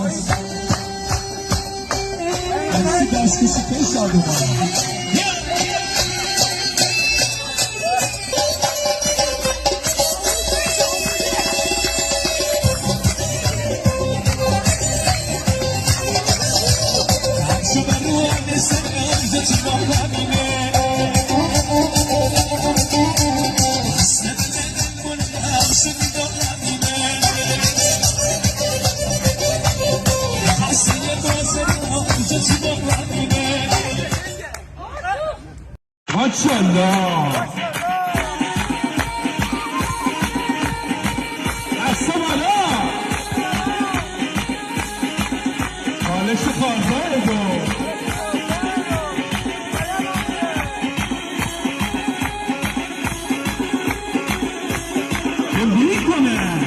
Hepsi başkası peş aldı bana. Maşallah. Asmala. Hale şu fazlaydı. Büyük konu.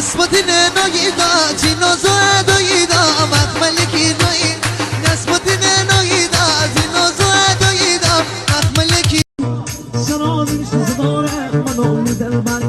نسبتنا نويدا جنوزو دويدا مخملكي دوي نسبتنا نويدا جنوزو دويدا مخملكي شرابي مش صدورة منو مدلبان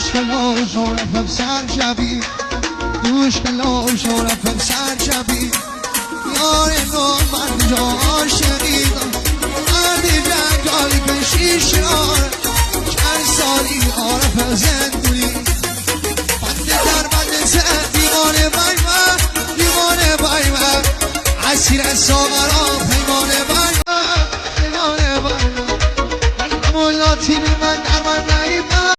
دوش کلاش و رفتم سر شبی دوش کلاش و رفتم سر شبی یار نو مرد جا شنیدم مرد جنگالی کشیش یار چند سالی عارف زندونی بنده در بنده زد دیوانه بای من دیوانه بای من اسیر ساغرا پیمانه بای من پیمانه بای من مولاتی بی من در من نایبم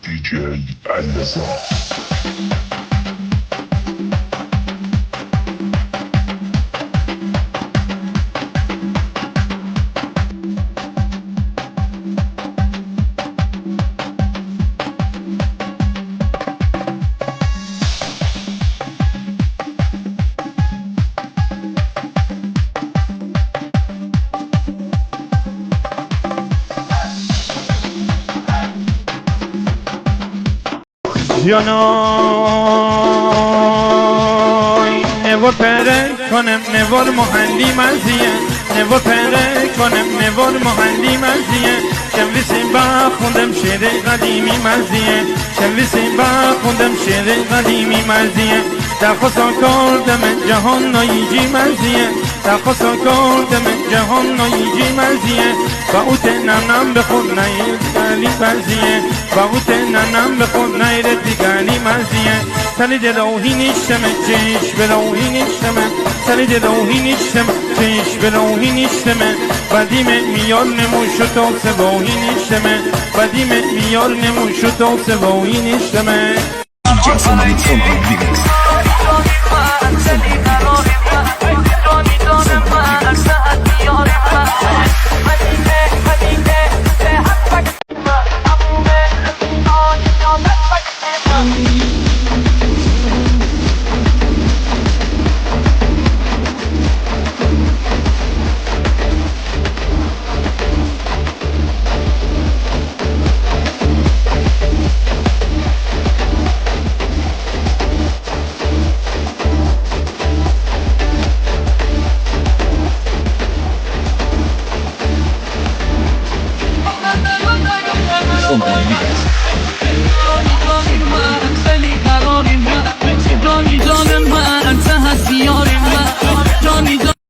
DJ Anasa. جانای نوار پره کنم نوار محلی مزیه نوار پره کنم نوار محلی مزیه شنویسیم با خوندم شعر قدیمی مزیه شنویسیم با خوندم شعر قدیمی مزیه درخواستان کردم جهان ناییجی مزیه درخواستان کردم جهان ناییجی مزیه با اوت ننم بخون نیر دیگلی مزیه با اوت ننم بخون نیر دیگلی مزیه سلی دلوهی نیشتم چش بلوهی نیشتم سلی دلوهی نیشتم چش بلوهی نیشتم بدیم میار نموشو تا سباهی نیشتم بدیم میار نموشو تا سباهی نیشتم